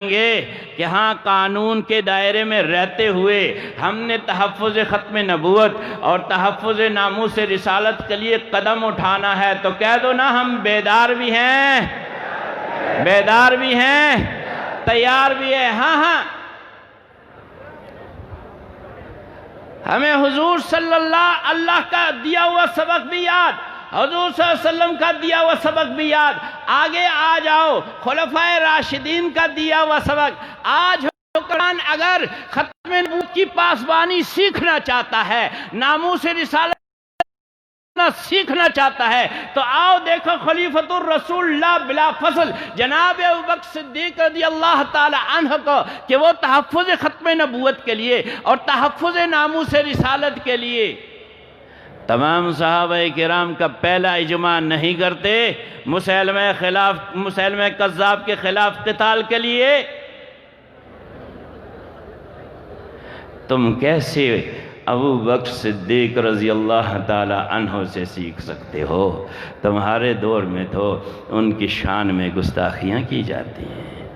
گے کہ ہاں قانون کے دائرے میں رہتے ہوئے ہم نے تحفظ ختم نبوت اور تحفظ ناموس رسالت کے لیے قدم اٹھانا ہے، تو کہہ دو نا ہم بیدار بھی ہیں، بیدار بھی ہیں، تیار بھی ہیں۔ ہاں ہمیں حضور صلی اللہ کا دیا ہوا سبق بھی یاد، حضور صلی اللہ علیہ وسلم کا دیا ہوا سبق بھی یاد، آگے آ جاؤ خلفائے راشدین کا دیا ہوا سبق۔ آج حکمران اگر ختم نبوت کی پاسبانی سیکھنا چاہتا ہے، ناموس رسالت سیکھنا چاہتا ہے، تو آؤ دیکھو خلیفۃ الرسول اللہ بلا فصل جناب ابوبکر صدیق رضی اللہ تعالی عنہ کو کہ وہ تحفظ ختم نبوت کے لیے اور تحفظ ناموس رسالت کے لیے تمام صحابہ کرام کا پہلا اجماع نہیں کرتے مسیلمہ کذاب کے خلاف قتال کے لیے۔ تم کیسے ابوبکر صدیق رضی اللہ تعالی عنہ سے سیکھ سکتے ہو؟ تمہارے دور میں تو ان کی شان میں گستاخیاں کی جاتی ہیں،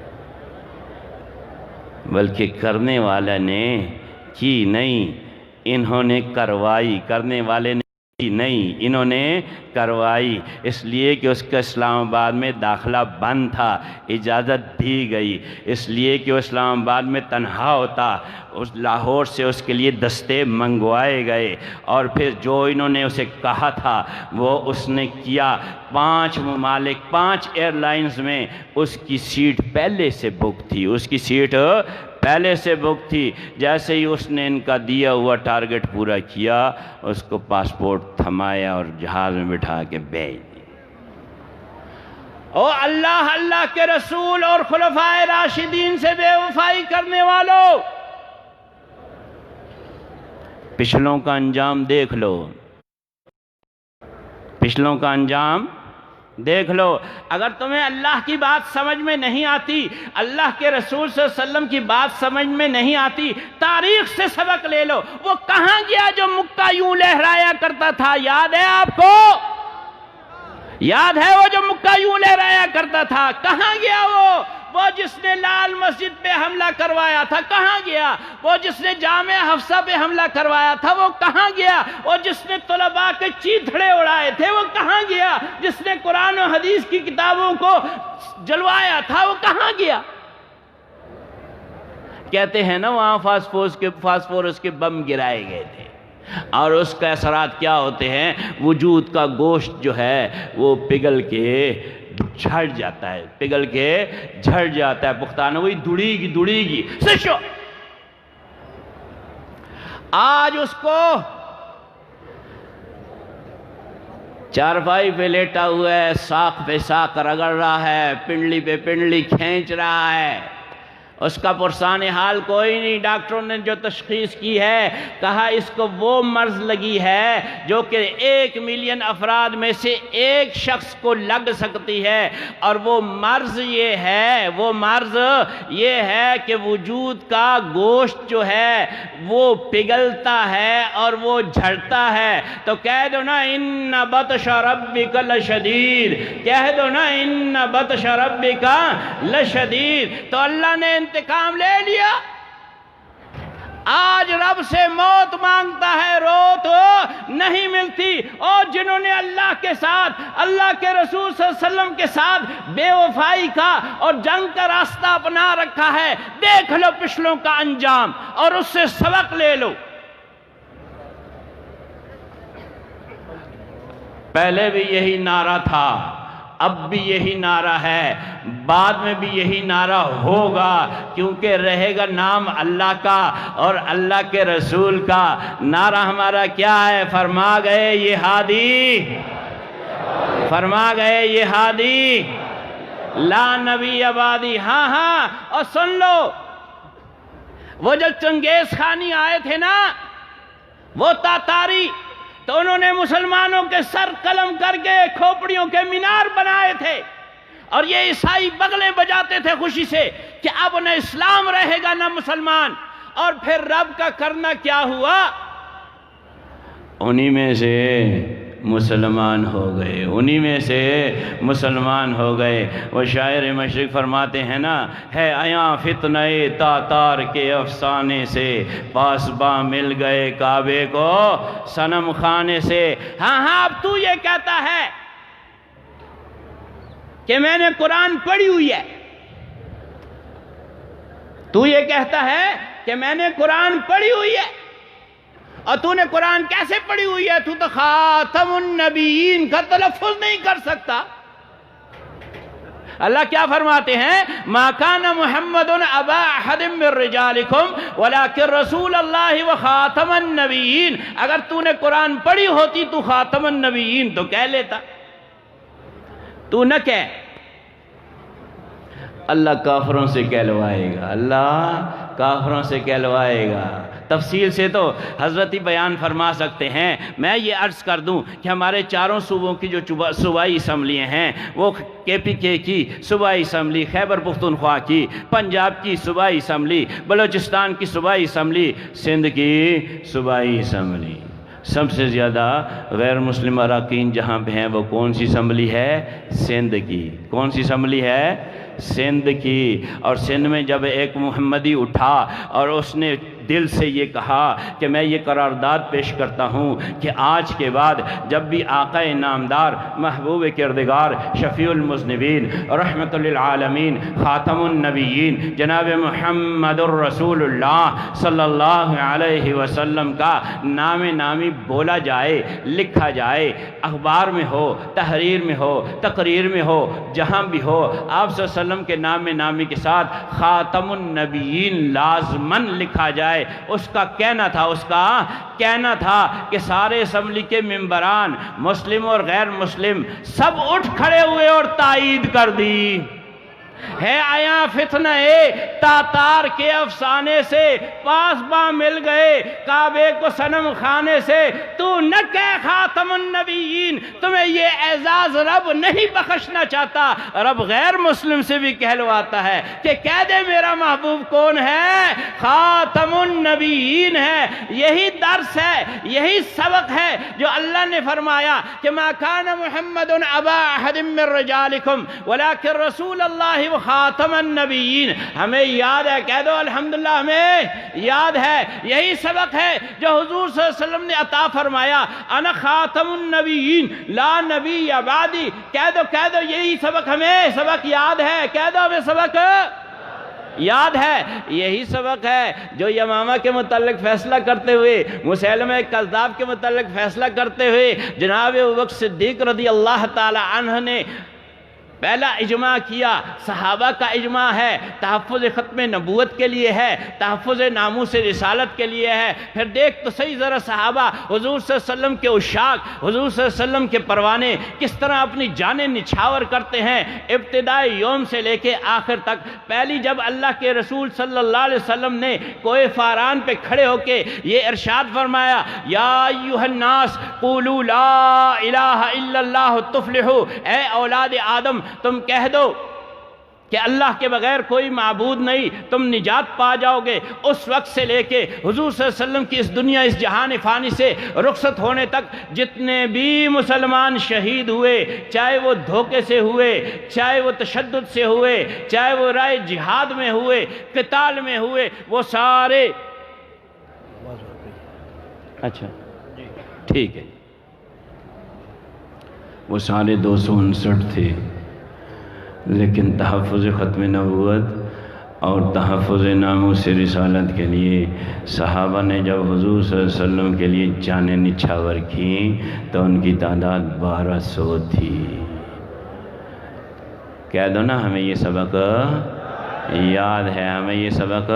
بلکہ کرنے والا نے کی نہیں، انہوں نے کروائی، کرنے والے نے نہیں، انہوں نے کروائی، اس لیے کہ اس کا اسلام آباد میں داخلہ بند تھا، اجازت دی گئی، اس لیے کہ وہ اسلام آباد میں تنہا ہوتا، اس لاہور سے اس کے لیے دستے منگوائے گئے، اور پھر جو انہوں نے اسے کہا تھا وہ اس نے کیا۔ 5 ممالک 5 ایئر لائنز میں اس کی سیٹ پہلے سے بک تھی، اس کی سیٹ پہلے سے بک تھی۔ جیسے ہی اس نے ان کا دیا ہوا ٹارگٹ پورا کیا، اس کو پاسپورٹ تھمایا اور جہاز میں بٹھا کے بھیج دیا۔ او اللہ کے رسول اور خلفائے راشدین سے بے وفائی کرنے والوں، پچھلوں کا انجام دیکھ لو، پچھلوں کا انجام دیکھ لو۔ اگر تمہیں اللہ کی بات سمجھ میں نہیں آتی، اللہ کے رسول صلی اللہ علیہ وسلم کی بات سمجھ میں نہیں آتی، تاریخ سے سبق لے لو۔ وہ کہاں گیا جو مکہ یوں لہرایا کرتا تھا؟ یاد ہے آپ کو؟ یاد ہے وہ جو مکہ یوں لہرایا کرتا تھا؟ کہاں گیا وہ جس نے لال مسجد پہ حملہ کروایا تھا؟ کہاں گیا وہ جس نے جامع حفصہ پہ حملہ کروایا تھا؟ وہ کہاں گیا وہ جس نے طلباء کے چیتھڑے اڑائے تھے؟ وہ کہاں گیا جس نے قرآن و حدیث کی کتابوں کو جلوایا تھا؟ وہ کہاں گیا؟ کہتے ہیں نا وہاں فاسفورس کے بم گرائے گئے تھے، اور اس کا اثرات کیا ہوتے ہیں؟ وجود کا گوشت جو ہے وہ پگھل کے جھڑ جاتا ہے، پگھل کے جھڑ جاتا ہے، پختانہ وہی دڑی گی سشو۔ آج اس کو چارپائی پہ لیٹا ہوا ہے، ساق پہ ساق رگڑ رہا ہے، پنڈلی پہ پنڈلی کھینچ رہا ہے، اس کا پرسان حال کوئی نہیں۔ ڈاکٹروں نے جو تشخیص کی ہے، کہا اس کو وہ مرض لگی ہے جو کہ 1 ملین افراد میں سے ایک شخص کو لگ سکتی ہے، اور وہ مرض یہ ہے کہ وجود کا گوشت جو ہے وہ پگھلتا ہے اور وہ جھڑتا ہے۔ تو کہہ دو نا ان بطش ربک لشدید، کہہ دو نا ان بطش ربک لشدید۔ تو اللہ نے انتقام لے لیا، آج رب سے موت مانگتا ہے، روت نہیں ملتی۔ اور جنہوں نے اللہ کے ساتھ، اللہ کے رسول صلی اللہ علیہ وسلم کے ساتھ بے وفائی کا اور جنگ کا راستہ اپنا رکھا ہے، دیکھ لو پچھلوں کا انجام اور اس سے سبق لے لو۔ پہلے بھی یہی نعرہ تھا، اب بھی یہی نعرہ ہے، بعد میں بھی یہی نعرہ ہوگا، کیونکہ رہے گا نام اللہ کا اور اللہ کے رسول کا۔ نعرہ ہمارا کیا ہے؟ فرما گئے یہ ہادی، فرما گئے یہ ہادی لا نبی آبادی۔ ہاں اور سن لو، وہ جب چنگیز خانی آئے تھے نا، وہ تاتاری، تو انہوں نے مسلمانوں کے سر قلم کر کے کھوپڑیوں کے مینار بنائے تھے، اور یہ عیسائی بغلیں بجاتے تھے خوشی سے کہ اب نہ اسلام رہے گا نہ مسلمان۔ اور پھر رب کا کرنا کیا ہوا؟ انہی میں سے مسلمان ہو گئے، انہی میں سے مسلمان ہو گئے۔ وہ شاعر مشرق فرماتے ہیں نا، ہے ایاں فتنہ تاتار کے افسانے سے، پاسباں مل گئے کعبے کو صنم خانے سے۔ ہاں اب تو یہ کہتا ہے کہ میں نے قرآن پڑھی ہوئی ہے، تو یہ کہتا ہے کہ میں نے قرآن پڑھی ہوئی ہے، اور تو نے قرآن کیسے پڑھی ہوئی ہے؟ تو خاتم النبیین کا تلفظ نہیں کر سکتا۔ اللہ کیا فرماتے ہیں؟ ما کان محمد ابا احد من رجالکم ولکن رسول اللہ و خاتم النبیین۔ اگر تو نے قرآن پڑھی ہوتی تو خاتم النبیین تو کہہ لیتا، تو نہ کہہ۔ اللہ کافروں سے کہلوائے گا، اللہ کافروں سے کہلوائے گا۔ تفصیل سے تو حضرت ہی بیان فرما سکتے ہیں۔ میں یہ عرض کر دوں کہ ہمارے چاروں صوبوں کی جو صوبائی اسمبلیاں ہیں، وہ کے پی کے کی صوبائی اسمبلی، خیبر پختونخوا کی، پنجاب کی صوبائی اسمبلی، بلوچستان کی صوبائی اسمبلی، سندھ کی صوبائی اسمبلی۔ سب سے زیادہ غیر مسلم اراکین جہاں پہ ہیں وہ کون سی اسمبلی ہے؟ سندھ کی۔ کون سی اسمبلی ہے؟ سندھ کی۔ اور سندھ میں جب ایک محمدی اٹھا اور اس نے دل سے یہ کہا کہ میں یہ قرارداد پیش کرتا ہوں کہ آج کے بعد جب بھی آقا نامدار، محبوب کردگار، شفیع المذنبین، رحمت للعالمین، خاتم النبیین جناب محمد الرسول اللہ صلی اللہ علیہ وسلم کا نام نامی بولا جائے، لکھا جائے، اخبار میں ہو، تحریر میں ہو، تقریر میں ہو، جہاں بھی ہو، آپ صلی اللہ علیہ وسلم کے نام نامی کے ساتھ خاتم النبیین لازماً لکھا جائے۔ اس کا کہنا تھا کہ سارے اسمبلی کے ممبران، مسلم اور غیر مسلم، سب اٹھ کھڑے ہوئے اور تائید کر دی۔ ہے آیا فتنہ تاتار کے افسانے سے، پاسباں مل گئے کعبے کو صنم خانے سے۔ تو نہ کہہ خاتم النبیین، تمہیں یہ اعزاز رب نہیں بخشنا چاہتا، رب غیر مسلم سے بھی کہلواتا ہے کہ کہہ دے میرا محبوب کون ہے؟ خاتم النبیین ہے۔ یہی درس ہے، یہی سبق ہے جو اللہ نے فرمایا کہ ما کان محمد ابا احد من رجالکم ولکن رسول اللہ خاتم النبیین۔ ہمیں یاد ہے، کہہ دو الحمدللہ ہمیں یاد ہے۔ یہی سبق ہے جو حضور صلی اللہ علیہ وسلم نے عطا فرمایا، انا خاتم النبیین لا نبی بعدی۔ کہہ دو یہی سبق یاد ہے، کہہ دو ہمیں سبق یاد ہے۔ یہی سبق ہے جو یمامہ کے متعلق فیصلہ کرتے ہوئے، مسیلمہ کذاب کے متعلق فیصلہ کرتے ہوئے جناب ابوبکر صدیق رضی اللہ تعالی عنہ نے پہلا اجماع کیا۔ صحابہ کا اجماع ہے، تحفظ ختم نبوت کے لیے ہے، تحفظ ناموس رسالت کے لیے ہے۔ پھر دیکھ تو صحیح ذرا صحابہ حضور صلی اللہ علیہ وسلم کے عشاق، حضور صلی اللہ علیہ وسلم کے پروانے کس طرح اپنی جانیں نچھاور کرتے ہیں، ابتدائی یوم سے لے کے آخر تک۔ پہلی جب اللہ کے رسول صلی اللہ علیہ وسلم نے کوہ فاران پہ کھڑے ہو کے یہ ارشاد فرمایا، یا ایھا الناس قولوا لا الہ الا اللہ تفلحوا، اے اولاد آدم تم کہہ دو کہ اللہ کے بغیر کوئی معبود نہیں، تم نجات پا جاؤ گے۔ اس وقت سے لے کے حضور صلی اللہ علیہ وسلم کی اس دنیا، اس جہان فانی سے رخصت ہونے تک جتنے بھی مسلمان شہید ہوئے، چاہے وہ دھوکے سے ہوئے، چاہے وہ تشدد سے ہوئے، چاہے وہ رائے جہاد میں ہوئے، قتال میں ہوئے، وہ سارے اچھا ٹھیک ہے، وہ سارے 259 تھے۔ لیکن تحفظ ختم نبوت اور تحفظ ناموس رسالت کے لیے صحابہ نے جب حضور صلی اللہ علیہ وسلم کے لیے جانیں نچھاور کیں تو ان کی تعداد 1200 تھی۔ کہہ دو نا ہمیں یہ سبق یاد ہے، ہمیں یہ سبق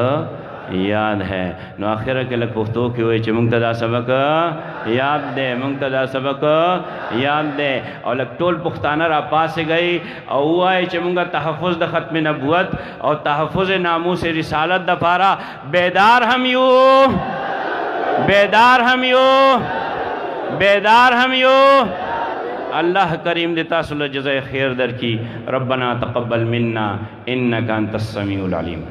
یاد ہے۔ نو آخرہ کے لگ پختو کی ہوئے چھے منقتدہ سبق یاد دے، منقتدہ سبق یاد دے۔ اور لگ ٹول پختانہ را پاس گئی اور ہوا ہے چھے منگا تحفظ دا ختم نبوت اور تحفظ ناموس رسالت دا پارا بیدار ہم یو، بیدار ہم یو، بیدار ہم یو۔ اللہ کریم دیتا صلی اللہ جزائے خیر در کی۔ ربنا تقبل منا انکا انت السمیع العلیم۔